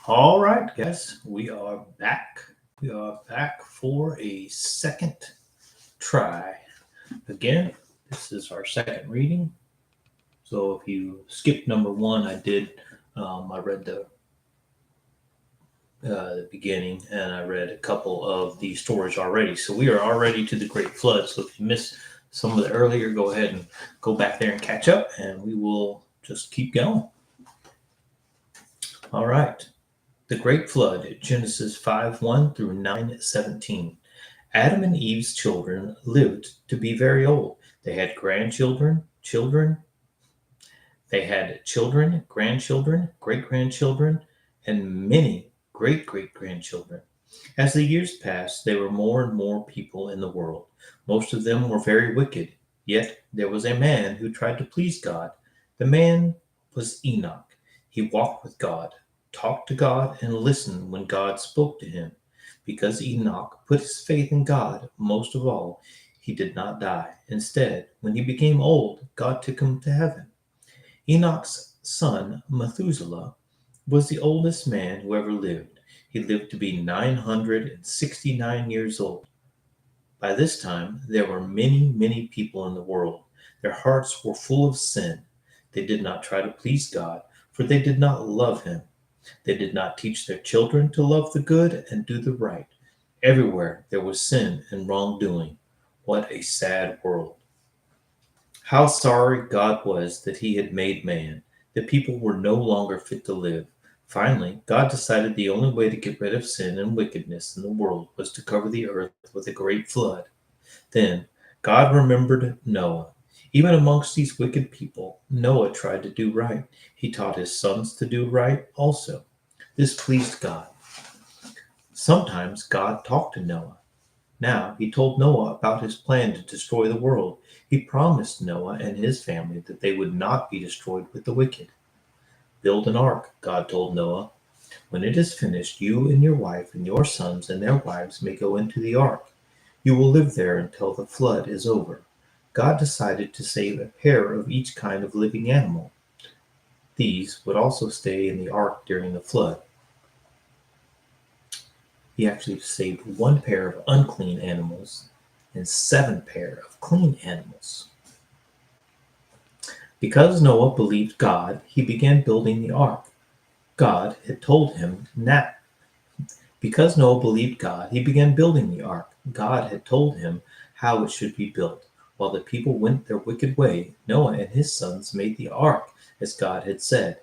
All right, guys, we are back. We are back for a second try. Again, this is our second reading. So if you skipped number one, I read the beginning and I read a couple of the stories already. So we are already to the Great Flood. So if you missed some of the earlier, go ahead and go back there and catch up, and we will just keep going. All right. The Great Flood, Genesis 5:1 through 9:17. Adam and Eve's children lived to be very old. They had grandchildren, great grandchildren, and many great great grandchildren. As the years passed, there were more and more people in the world. Most of them were very wicked. Yet there was a man who tried to please God. The man was Enoch. He walked with God, talked to God, and listened when God spoke to him. Because Enoch put his faith in God most of all, he did not die. Instead, when he became old, God took him to heaven. Enoch's son, Methuselah, was the oldest man who ever lived. He lived to be 969 years old. By this time, there were many, many people in the world. Their hearts were full of sin. They did not try to please God, for they did not love Him. They did not teach their children to love the good and do the right. Everywhere there was sin and wrongdoing. What a sad world. How sorry God was that He had made man, that people were no longer fit to live. Finally, God decided the only way to get rid of sin and wickedness in the world was to cover the earth with a great flood. Then God remembered Noah. Even amongst these wicked people, Noah tried to do right. He taught his sons to do right also. This pleased God. Sometimes God talked to Noah. Now he told Noah about his plan to destroy the world. He promised Noah and his family that they would not be destroyed with the wicked. Build an ark, God told Noah. When it is finished, you and your wife and your sons and their wives may go into the ark. You will live there until the flood is over. God decided to save a pair of each kind of living animal. These would also stay in the ark during the flood. He actually saved one pair of unclean animals and seven pair of clean animals. Because Noah believed God, he began building the ark. God had told him that. Because Noah believed God, he began building the ark. God had told him how it should be built. While the people went their wicked way, Noah and his sons made the ark as God had said.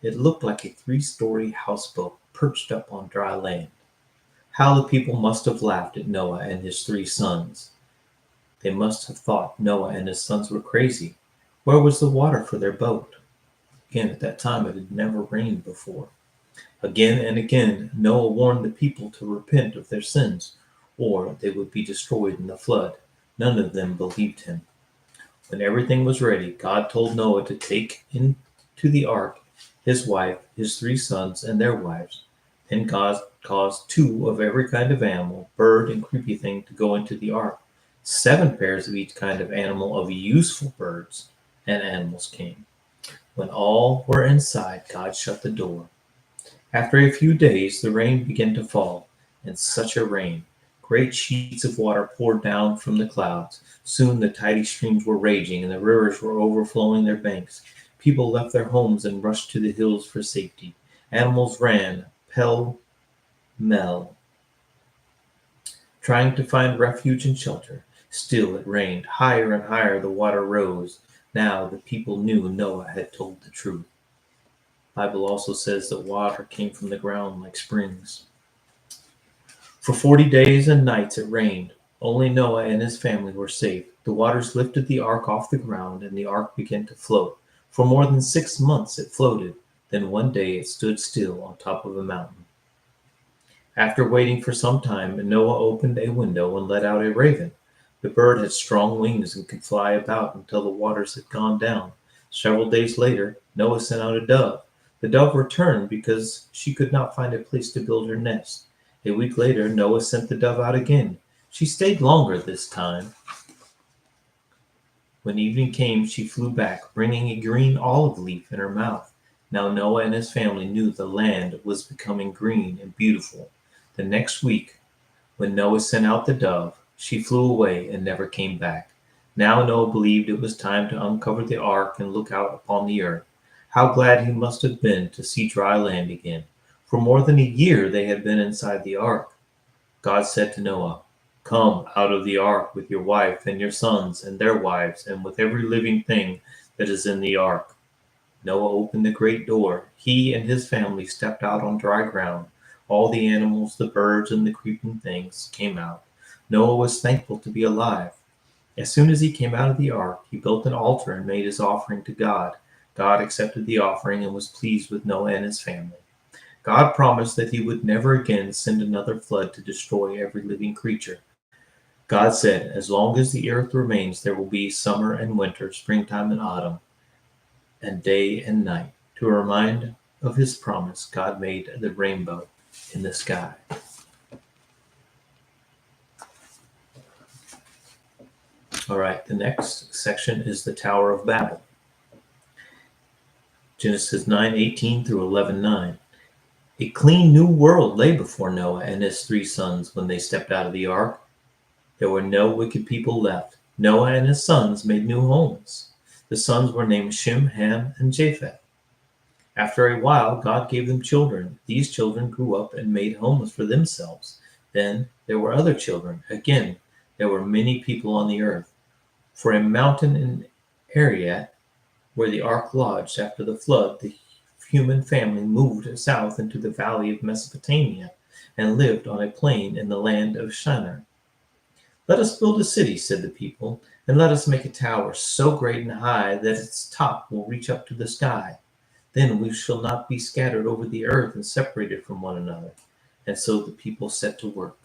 It looked like a three-story houseboat perched up on dry land. How the people must have laughed at Noah and his three sons. They must have thought Noah and his sons were crazy. Where was the water for their boat? Again, at that time it had never rained before. Again and again, Noah warned the people to repent of their sins, or they would be destroyed in the flood. None of them believed him. When everything was ready, God told Noah to take into the ark his wife, his three sons, and their wives. Then God caused two of every kind of animal, bird, and creepy thing to go into the ark. Seven pairs of each kind of animal of useful birds and animals came. When all were inside, God shut the door. After a few days, the rain began to fall, and such a rain! Great sheets of water poured down from the clouds. Soon the tiny streams were raging, and the rivers were overflowing their banks. People left their homes and rushed to the hills for safety. Animals ran pell-mell, trying to find refuge and shelter. Still it rained. Higher and higher the water rose. Now the people knew Noah had told the truth. The Bible also says that water came from the ground like springs. For 40 days and nights it rained. Only Noah and his family were safe. The waters lifted the ark off the ground, and the ark began to float. For more than 6 months it floated. Then one day it stood still on top of a mountain. After waiting for some time, Noah opened a window and let out a raven. The bird had strong wings and could fly about until the waters had gone down. Several days later, Noah sent out a dove. The dove returned because she could not find a place to build her nest. A week later, Noah sent the dove out again. She stayed longer this time. When evening came, she flew back, bringing a green olive leaf in her mouth. Now Noah and his family knew the land was becoming green and beautiful. The next week, when Noah sent out the dove, she flew away and never came back. Now Noah believed it was time to uncover the ark and look out upon the earth. How glad he must have been to see dry land again. For more than a year they had been inside the ark. God said to Noah, "Come out of the ark with your wife and your sons and their wives, and with every living thing that is in the ark." Noah opened the great door. He and his family stepped out on dry ground. All the animals, the birds, and the creeping things came out. Noah was thankful to be alive. As soon as he came out of the ark, he built an altar and made his offering to God. God accepted the offering and was pleased with Noah and his family. God promised that he would never again send another flood to destroy every living creature. God said, "As long as the earth remains, there will be summer and winter, springtime and autumn, and day and night." To remind of his promise, God made the rainbow in the sky. All right, the next section is the Tower of Babel. Genesis 9:18 through 11:9. A clean new world lay before Noah and his 3 sons when they stepped out of the ark. There were no wicked people left. Noah and his sons made new homes. The sons were named Shem, Ham, and Japheth. After a while, God gave them children. These children grew up and made homes for themselves. Then there were other children. Again, there were many people on the earth. For a mountain in Ararat, where the ark lodged after the flood, the human family moved south into the valley of Mesopotamia and lived on a plain in the land of Shinar. "Let us build a city," said the people, "and let us make a tower so great and high that its top will reach up to the sky. Then we shall not be scattered over the earth and separated from one another." And so the people set to work.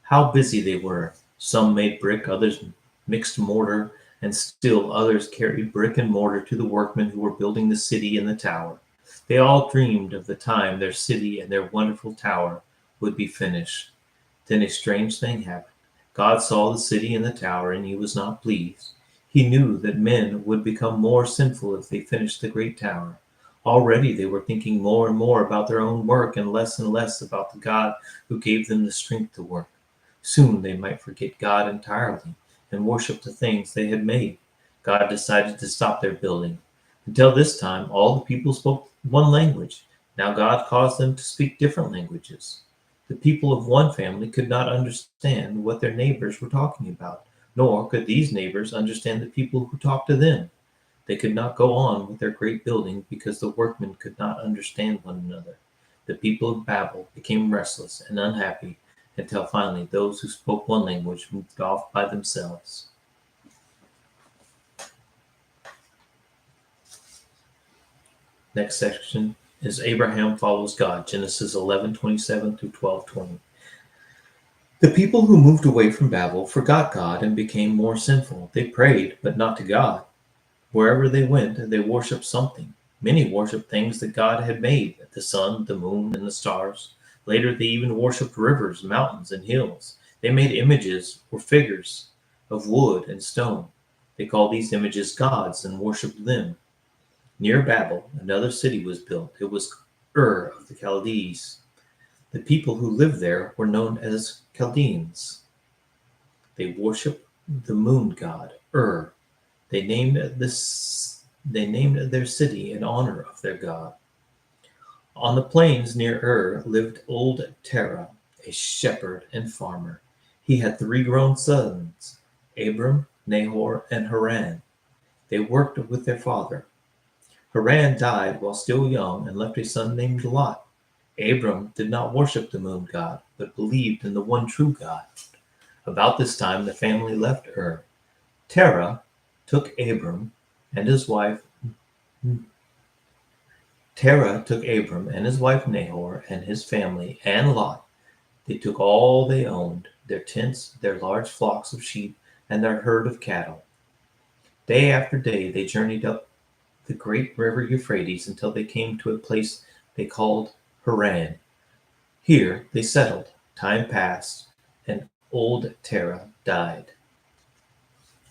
How busy they were! Some made brick, others mixed mortar, and still others carried brick and mortar to the workmen who were building the city and the tower. They all dreamed of the time their city and their wonderful tower would be finished. Then a strange thing happened. God saw the city and the tower, and he was not pleased. He knew that men would become more sinful if they finished the great tower. Already they were thinking more and more about their own work and less about the God who gave them the strength to work. Soon they might forget God entirely and worship the things they had made. God decided to stop their building. Until this time, all the people spoke one language. Now God caused them to speak different languages. The people of one family could not understand what their neighbors were talking about, nor could these neighbors understand the people who talked to them. They could not go on with their great building because the workmen could not understand one another. The people of Babel became restless and unhappy until finally those who spoke one language moved off by themselves. Next section is Abraham Follows God, Genesis 11:27 through 12:20. The people who moved away from Babel forgot God and became more sinful. They prayed, but not to God. Wherever they went, they worshipped something. Many worshipped things that God had made, the sun, the moon, and the stars. Later, they even worshipped rivers, mountains, and hills. They made images or figures of wood and stone. They called these images gods and worshipped them. Near Babel, another city was built. It was Ur of the Chaldees. The people who lived there were known as Chaldeans. They worshipped the moon god, Ur. They named their city in honor of their god. On the plains near Ur lived old Terah, a shepherd and farmer. He had 3 grown sons, Abram, Nahor, and Haran. They worked with their father. Haran died while still young and left a son named Lot. Abram did not worship the moon god, but believed in the one true God. About this time, the family left Ur. Terah took Abram and his wife Nahor and his family and Lot. They took all they owned, their tents, their large flocks of sheep, and their herd of cattle. Day after day they journeyed up the great river Euphrates until they came to a place they called Haran. Here they settled. Time passed, and old Terah died.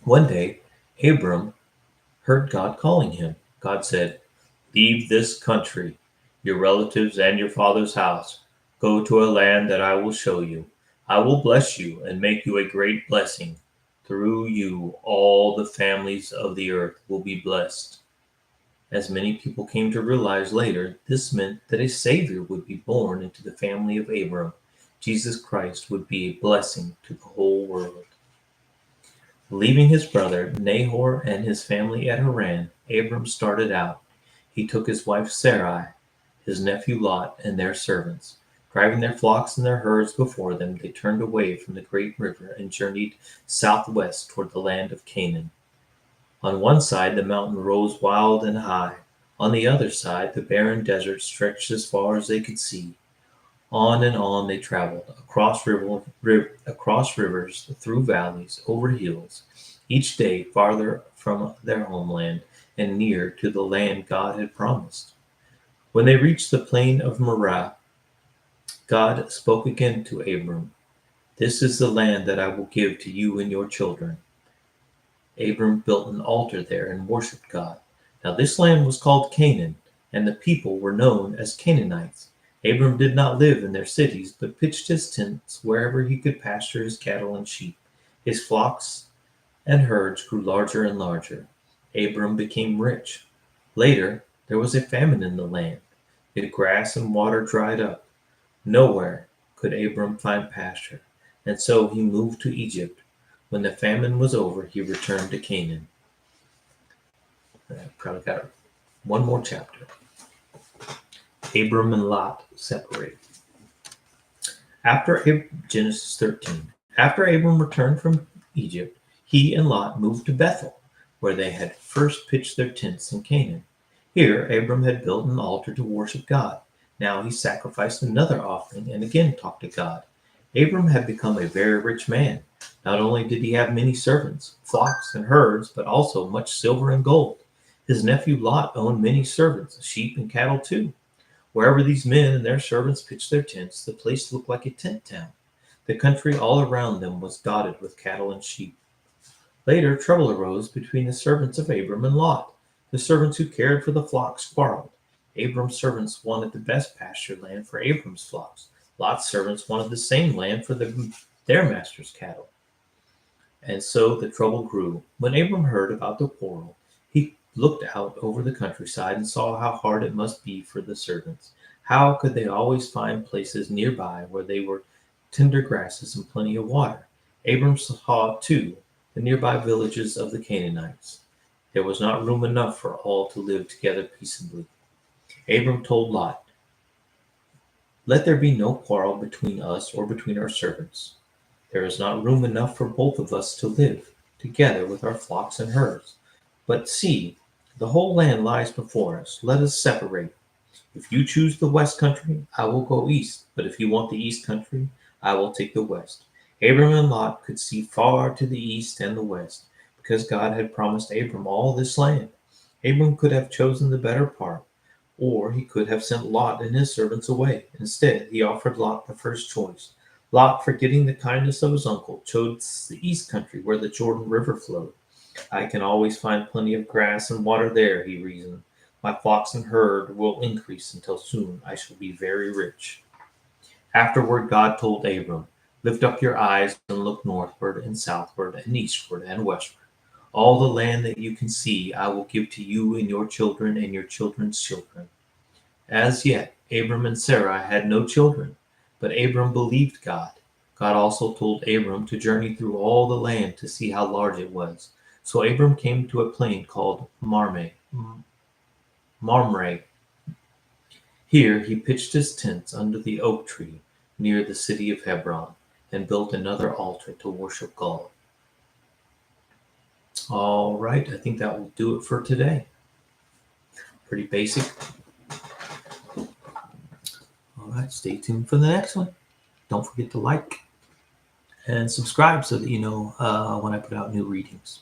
One day, Abram heard God calling him. God said, Leave this country, your relatives and your father's house. Go to a land that I will show you. I will bless you and make you a great blessing. Through you, all the families of the earth will be blessed. As many people came to realize later, this meant that a Savior would be born into the family of Abram. Jesus Christ would be a blessing to the whole world. Leaving his brother Nahor and his family at Haran, Abram started out. He took his wife Sarai, his nephew Lot, and their servants. Driving their flocks and their herds before them, they turned away from the great river and journeyed southwest toward the land of Canaan. On one side the mountain rose wild and high. On the other side the barren desert stretched as far as they could see. On and on they traveled, across rivers, through valleys, over hills, each day farther from their homeland and near to the land God had promised. When they reached the plain of Moreh, God spoke again to Abram. This is the land that I will give to you and your children. Abram built an altar there and worshipped God. Now this land was called Canaan, and the people were known as Canaanites. Abram did not live in their cities, but pitched his tents wherever he could pasture his cattle and sheep. His flocks and herds grew larger and larger. Abram became rich. Later, there was a famine in the land. The grass and water dried up. Nowhere could Abram find pasture, and so he moved to Egypt. When the famine was over, he returned to Canaan. I probably got one more chapter. Abram and Lot Separate. Genesis 13. After Abram returned from Egypt, he and Lot moved to Bethel, where they had first pitched their tents in Canaan. Here, Abram had built an altar to worship God. Now he sacrificed another offering and again talked to God. Abram had become a very rich man. Not only did he have many servants, flocks, and herds, but also much silver and gold. His nephew Lot owned many servants, sheep, and cattle too. Wherever these men and their servants pitched their tents, the place looked like a tent town. The country all around them was dotted with cattle and sheep. Later, trouble arose between the servants of Abram and Lot. The servants who cared for the flocks quarreled. Abram's servants wanted the best pasture land for Abram's flocks. Lot's servants wanted the same land for their master's cattle. And so the trouble grew. When Abram heard about the quarrel, he looked out over the countryside and saw how hard it must be for the servants. How could they always find places nearby where there were tender grasses and plenty of water? Abram saw, too, the nearby villages of the Canaanites. There was not room enough for all to live together peaceably. Abram told Lot, "Let there be no quarrel between us or between our servants. There is not room enough for both of us to live together with our flocks and herds. But see, the whole land lies before us. Let us separate. If you choose the west country, I will go east. But if you want the east country, I will take the west." Abram and Lot could see far to the east and the west, because God had promised Abram all this land. Abram could have chosen the better part, or he could have sent Lot and his servants away. Instead, he offered Lot the first choice. Lot, forgetting the kindness of his uncle, chose the east country where the Jordan River flowed. "I can always find plenty of grass and water there," he reasoned. "My flocks and herd will increase until soon I shall be very rich." Afterward, God told Abram, "Lift up your eyes and look northward and southward and eastward and westward. All the land that you can see I will give to you and your children and your children's children." As yet, Abram and Sarai had no children, but Abram believed God. God also told Abram to journey through all the land to see how large it was. So Abram came to a plain called Mamre. Here he pitched his tents under the oak tree near the city of Hebron and built another altar to worship God. All right, I think that will do it for today. Pretty basic. All right, stay tuned for the next one. Don't forget to like and subscribe so that you know when I put out new readings.